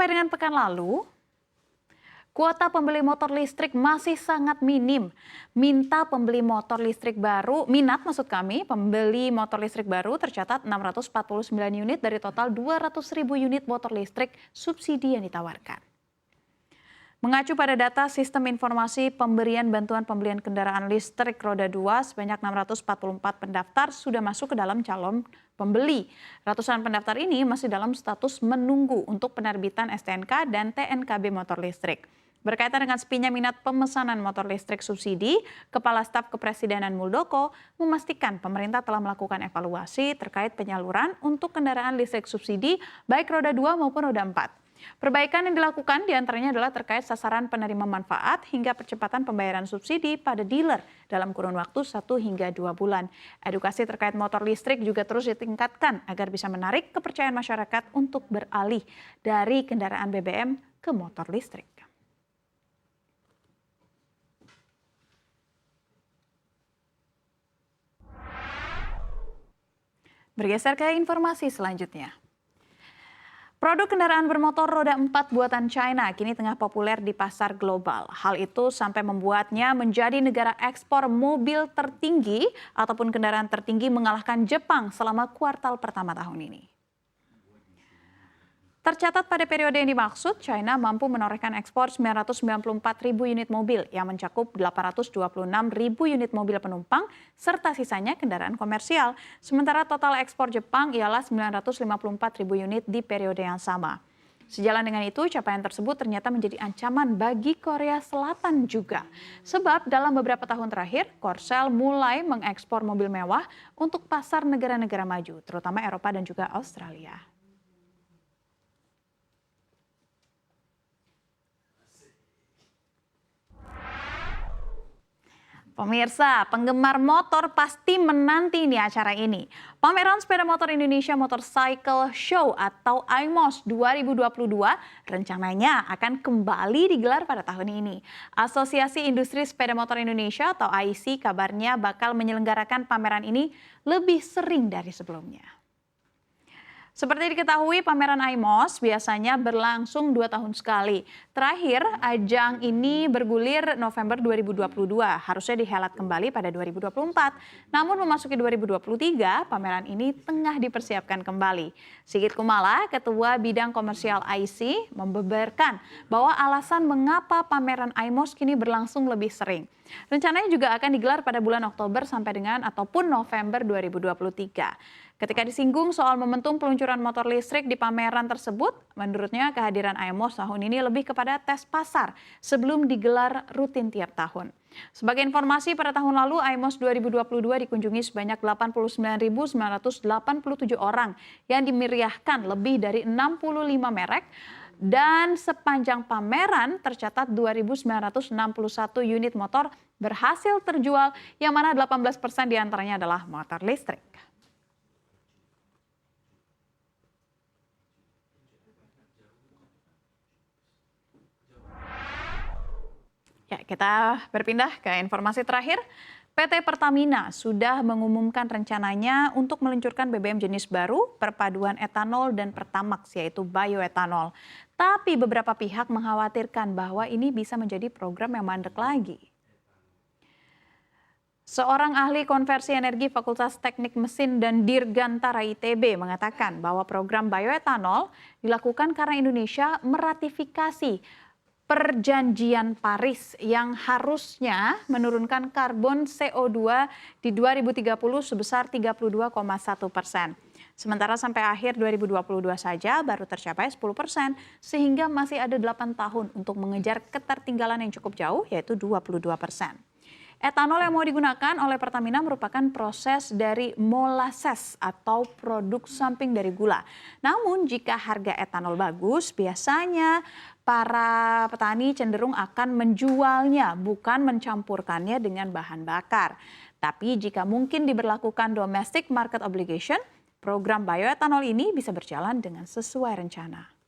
Sampai dengan pekan lalu, kuota pembeli motor listrik masih sangat minim. Minat pembeli motor listrik baru tercatat 649 unit dari total 200.000 unit motor listrik subsidi yang ditawarkan. Mengacu pada data Sistem Informasi Pemberian Bantuan Pembelian Kendaraan Listrik Roda 2, sebanyak 644 pendaftar sudah masuk ke dalam calon pembeli. Ratusan pendaftar ini masih dalam status menunggu untuk penerbitan STNK dan TNKB motor listrik. Berkaitan dengan sepinya minat pemesanan motor listrik subsidi, Kepala Staf Kepresidenan Muldoko memastikan pemerintah telah melakukan evaluasi terkait penyaluran untuk kendaraan listrik subsidi baik roda 2 maupun roda 4. Perbaikan yang dilakukan diantaranya adalah terkait sasaran penerima manfaat hingga percepatan pembayaran subsidi pada dealer dalam kurun waktu 1 hingga 2 bulan. Edukasi terkait motor listrik juga terus ditingkatkan agar bisa menarik kepercayaan masyarakat untuk beralih dari kendaraan BBM ke motor listrik. Bergeser ke informasi selanjutnya. Produk kendaraan bermotor roda 4 buatan China kini tengah populer di pasar global. Hal itu sampai membuatnya menjadi negara ekspor mobil tertinggi ataupun kendaraan tertinggi mengalahkan Jepang selama kuartal pertama tahun ini. Tercatat pada periode yang dimaksud, China mampu menorehkan ekspor 994.000 unit mobil yang mencakup 826.000 unit mobil penumpang serta sisanya kendaraan komersial. Sementara total ekspor Jepang ialah 954.000 unit di periode yang sama. Sejalan dengan itu, capaian tersebut ternyata menjadi ancaman bagi Korea Selatan juga. Sebab dalam beberapa tahun terakhir, Korsel mulai mengekspor mobil mewah untuk pasar negara-negara maju, terutama Eropa dan juga Australia. Pemirsa, penggemar motor pasti menanti nih acara ini. Pameran Sepeda Motor Indonesia Motorcycle Show atau IMOS 2022 rencananya akan kembali digelar pada tahun ini. Asosiasi Industri Sepeda Motor Indonesia atau AISI kabarnya bakal menyelenggarakan pameran ini lebih sering dari sebelumnya. Seperti diketahui, pameran IMOS biasanya berlangsung 2 tahun sekali. Terakhir, ajang ini bergulir November 2022, harusnya dihelat kembali pada 2024. Namun memasuki 2023, pameran ini tengah dipersiapkan kembali. Sigit Kumala, Ketua Bidang Komersial IC, membeberkan bahwa alasan mengapa pameran IMOS kini berlangsung lebih sering. Rencananya juga akan digelar pada bulan Oktober sampai dengan ataupun November 2023. Ketika disinggung soal momentum peluncuran motor listrik di pameran tersebut, menurutnya kehadiran IMOS tahun ini lebih kepada tes pasar sebelum digelar rutin tiap tahun. Sebagai informasi, pada tahun lalu IMOS 2022 dikunjungi sebanyak 89.987 orang yang dimeriahkan lebih dari 65 merek. Dan sepanjang pameran tercatat 2.961 unit motor berhasil terjual, yang mana 18% diantaranya adalah motor listrik. Ya, kita berpindah ke informasi terakhir. PT Pertamina sudah mengumumkan rencananya untuk meluncurkan BBM jenis baru, perpaduan etanol dan pertamax, yaitu bioetanol. Tapi beberapa pihak mengkhawatirkan bahwa ini bisa menjadi program yang mandek lagi. Seorang ahli konversi energi Fakultas Teknik Mesin dan Dirgantara ITB mengatakan bahwa program bioetanol dilakukan karena Indonesia meratifikasi Perjanjian Paris yang harusnya menurunkan karbon CO2 di 2030 sebesar 32,1%. Sementara sampai akhir 2022 saja baru tercapai 10%, sehingga masih ada 8 tahun untuk mengejar ketertinggalan yang cukup jauh, yaitu 22%. Etanol yang mau digunakan oleh Pertamina merupakan proses dari molasses atau produk samping dari gula. Namun jika harga etanol bagus, biasanya para petani cenderung akan menjualnya, bukan mencampurkannya dengan bahan bakar. Tapi jika mungkin diberlakukan domestic market obligation, program bioetanol ini bisa berjalan dengan sesuai rencana.